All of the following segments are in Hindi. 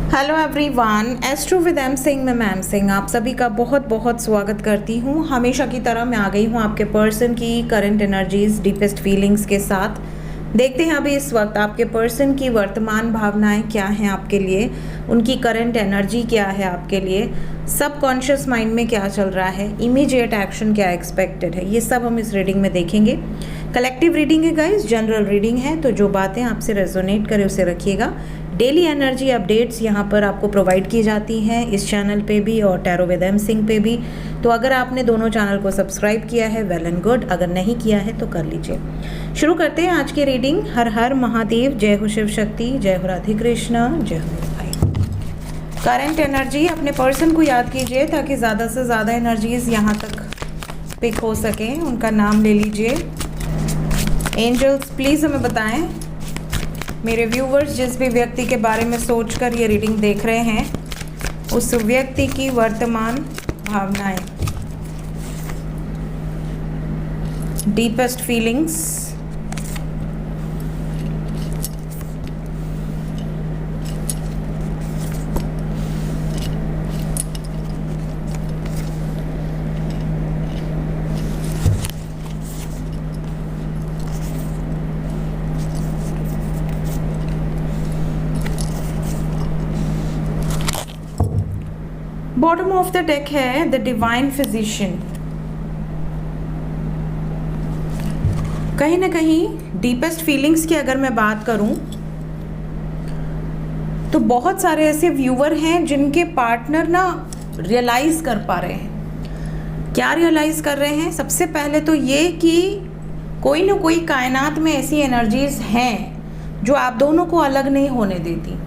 Hello everyone, astro with M Singh में मैम सिंह आप सभी का बहुत बहुत स्वागत करती हूँ। हमेशा की तरह मैं आ गई हूँ आपके पर्सन की करंट एनर्जीज, डीपेस्ट फीलिंग्स के साथ। देखते हैं अभी इस वक्त आपके पर्सन की वर्तमान भावनाएं क्या हैं आपके लिए, उनकी करंट एनर्जी क्या है आपके लिए, सबकॉन्शियस माइंड में क्या चल रहा है, इमीडिएट एक्शन क्या एक्सपेक्टेड है, ये सब हम इस रीडिंग में देखेंगे। कलेक्टिव रीडिंग है गाइस, जनरल रीडिंग है, तो जो बातें आपसे रेजोनेट करें उसे रखिएगा। डेली एनर्जी अपडेट्स यहाँ पर आपको प्रोवाइड की जाती हैं इस चैनल पे भी और टैरो विद एम सिंह पे भी। तो अगर आपने दोनों चैनल को सब्सक्राइब किया है वेल एंड गुड, अगर नहीं किया है तो कर लीजिए। शुरू करते हैं आज की रीडिंग। हर हर महादेव, जय हो शिव शक्ति, जय हो राधे कृष्णा, जय हो मेरे भाई। करंट एनर्जी अपने पर्सन को याद कीजिए ताकि ज़्यादा से ज़्यादा एनर्जीज यहाँ तक पिक हो सकें। उनका नाम ले लीजिए। एंजल्स प्लीज़ हमें बताएं, मेरे व्यूवर्स जिस भी व्यक्ति के बारे में सोचकर ये रीडिंग देख रहे हैं उस व्यक्ति की वर्तमान भावनाएं, deepest feelings, bottom of the deck है द डिवाइन फिजिशियन। कहीं ना कहीं डीपेस्ट फीलिंग्स की अगर मैं बात करूं तो बहुत सारे ऐसे व्यूवर हैं जिनके पार्टनर ना रियलाइज कर पा रहे हैं। क्या रियलाइज कर रहे हैं? सबसे पहले तो ये कि कोई ना कोई कायनात में ऐसी एनर्जीज हैं जो आप दोनों को अलग नहीं होने देती।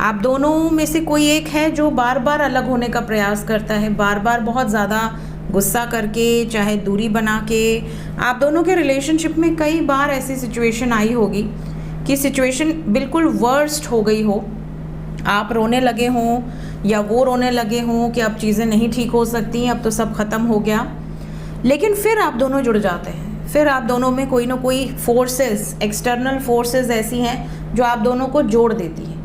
आप दोनों में से कोई एक है जो बार बार अलग होने का प्रयास करता है, बार बार बहुत ज़्यादा गुस्सा करके, चाहे दूरी बना के। आप दोनों के रिलेशनशिप में कई बार ऐसी सिचुएशन आई होगी कि सिचुएशन बिल्कुल वर्स्ट हो गई हो, आप रोने लगे हों या वो रोने लगे हों कि अब चीज़ें नहीं ठीक हो सकती, अब तो सब ख़त्म हो गया। लेकिन फिर आप दोनों जुड़ जाते हैं, फिर आप दोनों में कोई ना कोई फोर्सेस, एक्सटर्नल फोर्सेस ऐसी हैं जो आप दोनों को जोड़ देती हैं।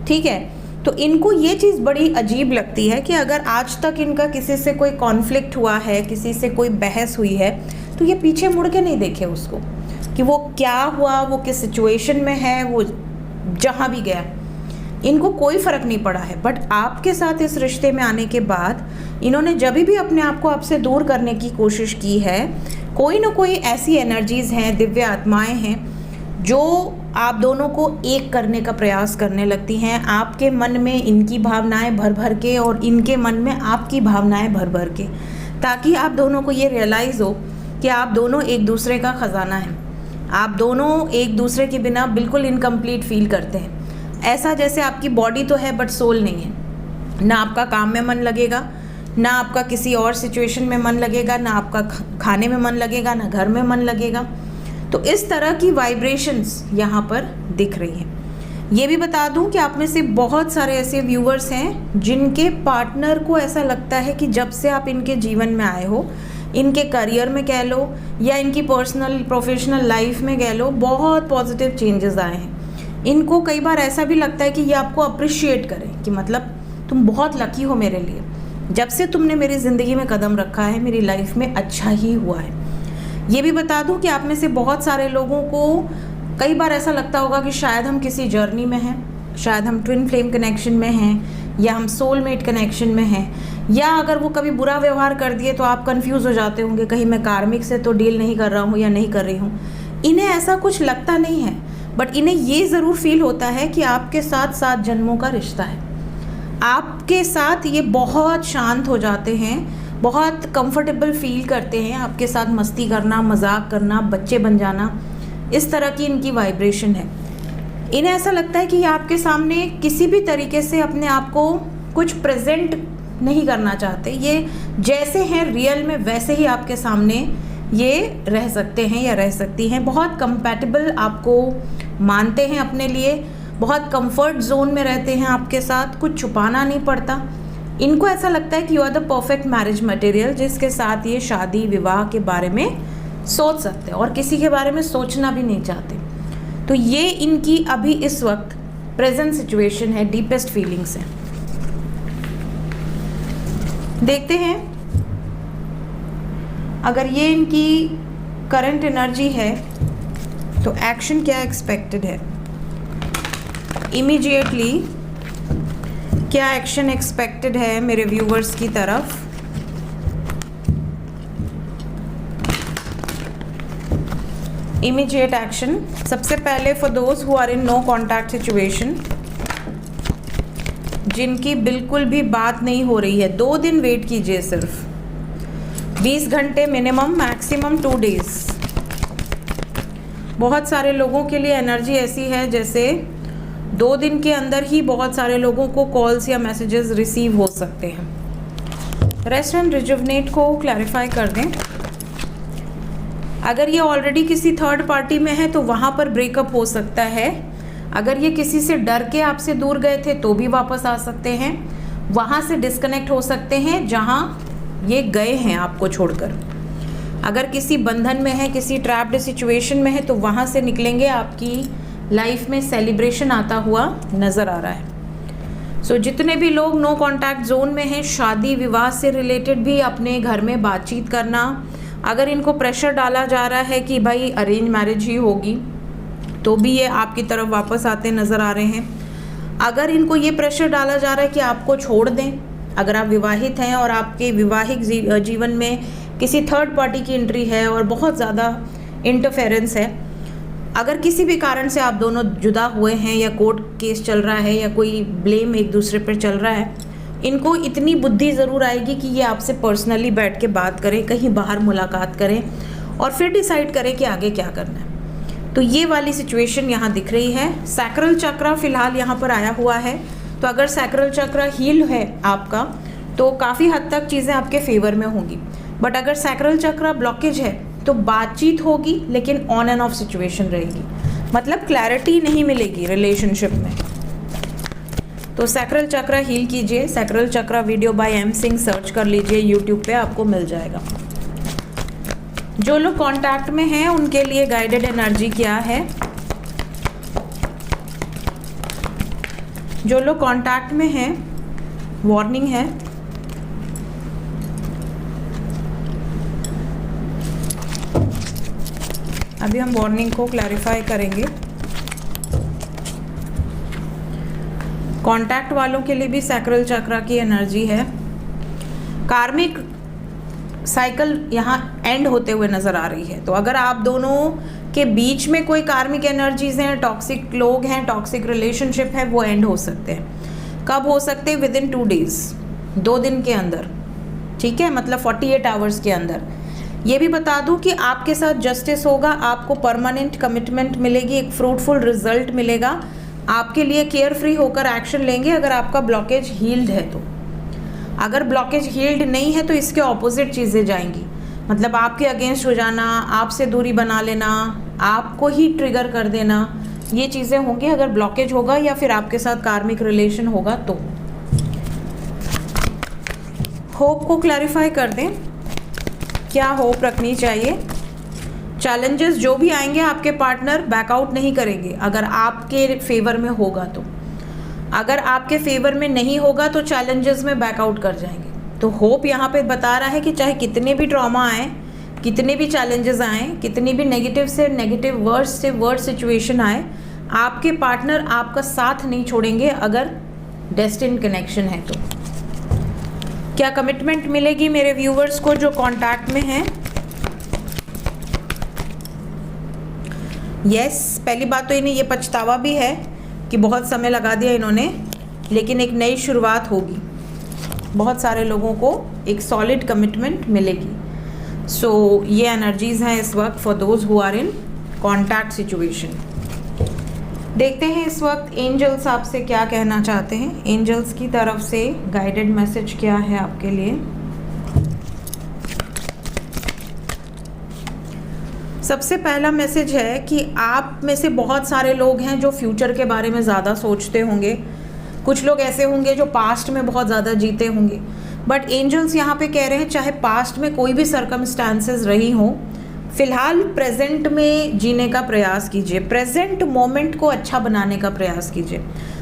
ठीक है, तो इनको ये चीज़ बड़ी अजीब लगती है कि अगर आज तक इनका किसी से कोई कॉन्फ्लिक्ट हुआ है, किसी से कोई बहस हुई है, तो ये पीछे मुड़ के नहीं देखे उसको कि वो क्या हुआ, वो किस सिचुएशन में है, वो जहाँ भी गया इनको कोई फ़र्क नहीं पड़ा है। बट आपके साथ इस रिश्ते में आने के बाद इन्होंने जब भी अपने आप को आपसे दूर करने की कोशिश की है, कोई ना कोई ऐसी एनर्जीज़ हैं, दिव्य आत्माएँ हैं जो आप दोनों को एक करने का प्रयास करने लगती हैं। आपके मन में इनकी भावनाएं भर भर के और इनके मन में आपकी भावनाएं भर भर के, ताकि आप दोनों को ये रियलाइज़ हो कि आप दोनों एक दूसरे का ख़जाना हैं। आप दोनों एक दूसरे के बिना बिल्कुल इनकम्प्लीट फील करते हैं। ऐसा जैसे आपकी बॉडी तो है बट सोल नहीं है। ना आपका काम में मन लगेगा, ना आपका किसी और सिचुएशन में मन लगेगा, ना आपका खाने में मन लगेगा, ना घर में मन लगेगा। तो इस तरह की वाइब्रेशंस यहाँ पर दिख रही हैं। ये भी बता दूं कि आप में से बहुत सारे ऐसे व्यूवर्स हैं जिनके पार्टनर को ऐसा लगता है कि जब से आप इनके जीवन में आए हो, इनके करियर में कह लो या इनकी पर्सनल प्रोफेशनल लाइफ में कह लो, बहुत पॉजिटिव चेंजेस आए हैं। इनको कई बार ऐसा भी लगता है कि ये आपको अप्रिशिएट करें कि मतलब तुम बहुत लकी हो मेरे लिए, जब से तुमने मेरी ज़िंदगी में कदम रखा है मेरी लाइफ में अच्छा ही हुआ है। ये भी बता दूं कि आप में से बहुत सारे लोगों को कई बार ऐसा लगता होगा कि शायद हम किसी जर्नी में हैं, शायद हम ट्विन फ्लेम कनेक्शन में हैं, या हम सोलमेट कनेक्शन में हैं, या अगर वो कभी बुरा व्यवहार कर दिए तो आप कंफ्यूज हो जाते होंगे, कहीं मैं कार्मिक से तो डील नहीं कर रहा हूँ या नहीं कर रही हूँ। इन्हें ऐसा कुछ लगता नहीं है, बट इन्हें ये ज़रूर फील होता है कि आपके साथ 7 जन्मों का रिश्ता है। आपके साथ ये बहुत शांत हो जाते हैं, बहुत कंफर्टेबल फील करते हैं आपके साथ मस्ती करना, मजाक करना, बच्चे बन जाना। इस तरह की इनकी वाइब्रेशन है। इन्हें ऐसा लगता है कि ये आपके सामने किसी भी तरीके से अपने आप को कुछ प्रेजेंट नहीं करना चाहते। ये जैसे हैं रियल में वैसे ही आपके सामने ये रह सकते हैं या रह सकती हैं। बहुत कंपैटिबल आपको मानते हैं अपने लिए, बहुत कंफर्ट जोन में रहते हैं आपके साथ, कुछ छुपाना नहीं पड़ता। इनको ऐसा लगता है कि you are the perfect marriage material, जिसके साथ ये शादी विवाह के बारे में सोच सकते हैं और किसी के बारे में सोचना भी नहीं चाहते। तो ये इनकी अभी इस वक्त प्रेजेंट सिचुएशन है, डीपेस्ट फीलिंग्स है। देखते हैं अगर ये इनकी करंट एनर्जी है तो एक्शन क्या एक्सपेक्टेड है, इमीडिएटली क्या एक्शन एक्सपेक्टेड है मेरे व्यूवर्स की तरफ। इमीडिएट एक्शन सबसे पहले for those who are in no contact situation, जिनकी बिल्कुल भी बात नहीं हो रही है, 2 दिन वेट कीजिए, सिर्फ 20 घंटे मिनिमम, मैक्सिमम 2 डेज। बहुत सारे लोगों के लिए एनर्जी ऐसी है जैसे 2 दिन के अंदर ही बहुत सारे लोगों को कॉल्स या मैसेजेस रिसीव हो सकते हैं। रेस्ट एंड रिजुवनेट को क्लैरिफाई कर दें। अगर ये ऑलरेडी किसी थर्ड पार्टी में है तो वहाँ पर ब्रेकअप हो सकता है। अगर ये किसी से डर के आपसे दूर गए थे तो भी वापस आ सकते हैं, वहाँ से डिस्कनेक्ट हो सकते हैं जहाँ ये गए हैं आपको छोड़कर। अगर किसी बंधन में है, किसी ट्रैप्ड सिचुएशन में है तो वहाँ से निकलेंगे, आपकी लाइफ में सेलिब्रेशन आता हुआ नज़र आ रहा है। सो जितने भी लोग नो कॉन्टैक्ट जोन में हैं, शादी विवाह से रिलेटेड भी अपने घर में बातचीत करना, अगर इनको प्रेशर डाला जा रहा है कि भाई अरेंज मैरिज ही होगी तो भी ये आपकी तरफ वापस आते नज़र आ रहे हैं। अगर इनको ये प्रेशर डाला जा रहा है कि आपको छोड़ दें, अगर आप विवाहित हैं और आपके विवाहिक जीवन में किसी थर्ड पार्टी की एंट्री है और बहुत ज़्यादा इंटरफेरेंस है, अगर किसी भी कारण से आप दोनों जुदा हुए हैं या कोर्ट केस चल रहा है या कोई ब्लेम एक दूसरे पर चल रहा है, इनको इतनी बुद्धि ज़रूर आएगी कि ये आपसे पर्सनली बैठ के बात करें, कहीं बाहर मुलाकात करें और फिर डिसाइड करें कि आगे क्या करना है। तो ये वाली सिचुएशन यहाँ दिख रही है। सैक्रल चक्र फिलहाल यहाँ पर आया हुआ है, तो अगर सैक्रल चक्र हील है आपका तो काफ़ी हद तक चीज़ें आपके फेवर में होंगी। बट अगर सैक्रल चक्र ब्लॉकेज है तो बातचीत होगी लेकिन ऑन एंड ऑफ सिचुएशन रहेगी, मतलब क्लैरिटी नहीं मिलेगी रिलेशनशिप में। तो सैक्रल चक्र हील कीजिए। Sacral chakra video by M Singh search कर लीजिए, यूट्यूब पे आपको मिल जाएगा। जो लोग कांटेक्ट में हैं उनके लिए गाइडेड एनर्जी क्या है, जो लोग कांटेक्ट में हैं वार्निंग है। अभी हम वार्निंग को क्लैरिफाई करेंगे। कांटेक्ट वालों के लिए भी सैक्रल चक्र की एनर्जी है। कार्मिक साइकिल यहाँ एंड होते हुए नज़र आ रही है, तो अगर आप दोनों के बीच में कोई कार्मिक एनर्जीज हैं, टॉक्सिक लोग हैं, टॉक्सिक रिलेशनशिप है, वो एंड हो सकते हैं। कब हो सकते हैं? विदिन 2 डेज, 2 दिन के अंदर, ठीक है, मतलब 48 आवर्स के अंदर। ये भी बता दूं कि आपके साथ जस्टिस होगा, आपको परमानेंट कमिटमेंट मिलेगी, एक फ्रूटफुल रिजल्ट मिलेगा, आपके लिए केयर फ्री होकर एक्शन लेंगे अगर आपका ब्लॉकेज हील्ड है तो। अगर ब्लॉकेज हील्ड नहीं है तो इसके ऑपोजिट चीज़ें जाएंगी, मतलब आपके अगेंस्ट हो जाना, आपसे दूरी बना लेना, आपको ही ट्रिगर कर देना, ये चीज़ें होंगी अगर ब्लॉकेज होगा या फिर आपके साथ कार्मिक रिलेशन होगा तो। होप को क्लैरिफाई कर दें, क्या होप रखनी चाहिए। चैलेंजेस जो भी आएंगे आपके पार्टनर बैकआउट नहीं करेंगे अगर आपके फेवर में होगा तो। अगर आपके फेवर में नहीं होगा तो चैलेंजेस में बैकआउट कर जाएंगे। तो होप यहाँ पे बता रहा है कि चाहे कितने भी ट्रॉमा आए, कितने भी चैलेंजेस आए, कितनी भी नेगेटिव से नेगेटिव वर्ड्स से वर्ड सिचुएशन आए, आपके पार्टनर आपका साथ नहीं छोड़ेंगे अगर डेस्टिन्ड कनेक्शन है तो। क्या कमिटमेंट मिलेगी मेरे व्यूवर्स को जो कांटेक्ट में हैं? यस, पहली बात तो इन्हें ये पछतावा भी है कि बहुत समय लगा दिया इन्होंने, लेकिन एक नई शुरुआत होगी। बहुत सारे लोगों को एक सॉलिड कमिटमेंट मिलेगी। सो ये एनर्जीज़ हैं इस वक्त for those who are in contact situation. देखते हैं इस वक्त एंजल्स आपसे क्या कहना चाहते हैं। एंजल्स की तरफ से गाइडेड मैसेज क्या है आपके लिए। सबसे पहला मैसेज है कि आप में से बहुत सारे लोग हैं जो फ्यूचर के बारे में ज़्यादा सोचते होंगे। कुछ लोग ऐसे होंगे जो पास्ट में बहुत ज़्यादा जीते होंगे, बट एंजल्स यहाँ पे कह रहे हैं चाहे पास्ट में कोई भी सर्कमस्टांसेस रही हों, फिलहाल प्रेजेंट में जीने का प्रयास कीजिए, प्रेजेंट मोमेंट को अच्छा बनाने का प्रयास कीजिए।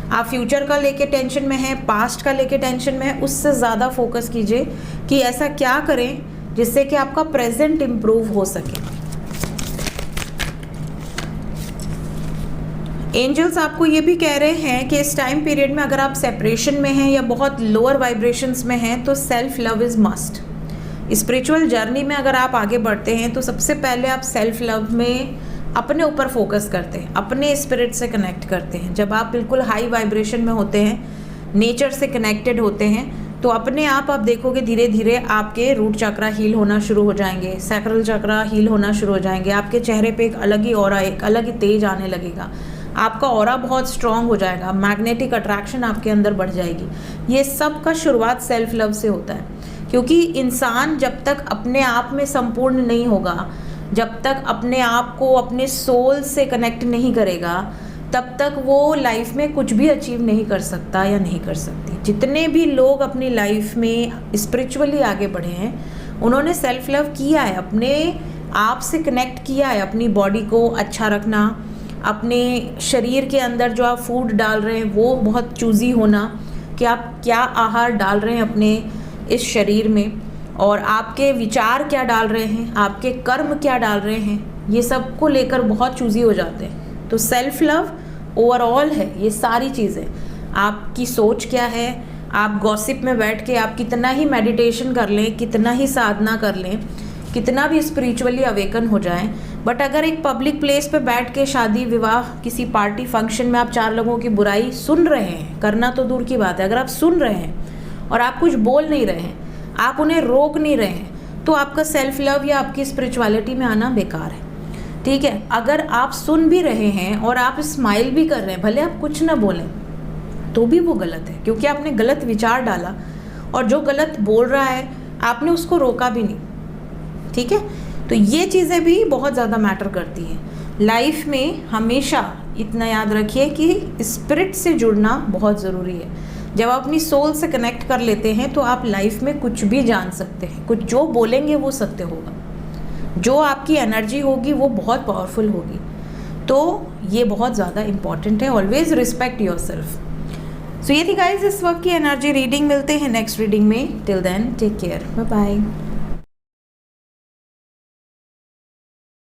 आप फ्यूचर का लेके टेंशन में हैं, पास्ट का लेके टेंशन में है, उससे ज़्यादा फोकस कीजिए कि ऐसा क्या करें जिससे कि आपका प्रेजेंट इम्प्रूव हो सके। एंजल्स आपको ये भी कह रहे हैं कि इस टाइम पीरियड में अगर आप सेपरेशन में हैं या बहुत लोअर वाइब्रेशंस में हैं तो self love is must. Spiritual journey में अगर आप आगे बढ़ते हैं तो सबसे पहले आप सेल्फ लव में अपने ऊपर फोकस करते हैं, अपने स्पिरिट से कनेक्ट करते हैं। जब आप बिल्कुल हाई वाइब्रेशन में होते हैं, नेचर से कनेक्टेड होते हैं, तो अपने आप देखोगे धीरे धीरे आपके रूट चक्रा हील होना शुरू हो जाएंगे, सैक्रल चक्रा हील होना शुरू हो जाएंगे। आपके चेहरे पे एक अलग ही ऑरा, एक अलग ही तेज आने लगेगा, आपका ऑरा बहुत स्ट्रांग हो जाएगा, मैग्नेटिक अट्रैक्शन आपके अंदर बढ़ जाएगी। ये सब का शुरुआत सेल्फ लव से होता है, क्योंकि इंसान जब तक अपने आप में संपूर्ण नहीं होगा, जब तक अपने आप को अपने सोल से कनेक्ट नहीं करेगा, तब तक वो लाइफ में कुछ भी अचीव नहीं कर सकता या नहीं कर सकती। जितने भी लोग अपनी लाइफ में स्पिरिचुअली आगे बढ़े हैं, उन्होंने सेल्फ लव किया है, अपने आप से कनेक्ट किया है। अपनी बॉडी को अच्छा रखना, अपने शरीर के अंदर जो आप फूड डाल रहे हैं वो बहुत चूज़ी होना कि आप क्या आहार डाल रहे हैं अपने इस शरीर में, और आपके विचार क्या डाल रहे हैं, आपके कर्म क्या डाल रहे हैं, ये सब को लेकर बहुत चूज़ी हो जाते हैं। तो सेल्फ लव ओवरऑल है ये सारी चीज़ें। आपकी सोच क्या है, आप गॉसिप में बैठ के आप कितना ही मेडिटेशन कर लें, कितना ही साधना कर लें, कितना भी स्पिरिचुअली अवेकन हो जाएं, बट अगर एक पब्लिक प्लेस पे बैठ के शादी विवाह किसी पार्टी फंक्शन में आप 4 लोगों की बुराई सुन रहे हैं, करना तो दूर की बात है, अगर आप सुन रहे हैं और आप कुछ बोल नहीं रहे हैं, आप उन्हें रोक नहीं रहे हैं, तो आपका सेल्फ लव या आपकी स्पिरिचुअलिटी में आना बेकार है। ठीक है, अगर आप सुन भी रहे हैं और आप स्माइल भी कर रहे हैं, भले आप कुछ ना बोलें, तो भी वो गलत है, क्योंकि आपने गलत विचार डाला, और जो गलत बोल रहा है आपने उसको रोका भी नहीं। ठीक है, तो ये चीज़ें भी बहुत ज़्यादा मैटर करती हैं लाइफ में। हमेशा इतना याद रखिए कि स्पिरिट से जुड़ना बहुत ज़रूरी है। जब आप अपनी सोल से कनेक्ट कर लेते हैं तो आप लाइफ में कुछ भी जान सकते हैं, कुछ जो बोलेंगे वो सत्य होगा, जो आपकी एनर्जी होगी वो बहुत पावरफुल होगी। तो ये बहुत ज़्यादा इम्पॉर्टेंट है, ऑलवेज रिस्पेक्ट योर सेल्फ। सो ये थी गाइज इस वक्त की एनर्जी रीडिंग। मिलते हैं नेक्स्ट रीडिंग में, till then take care, bye bye.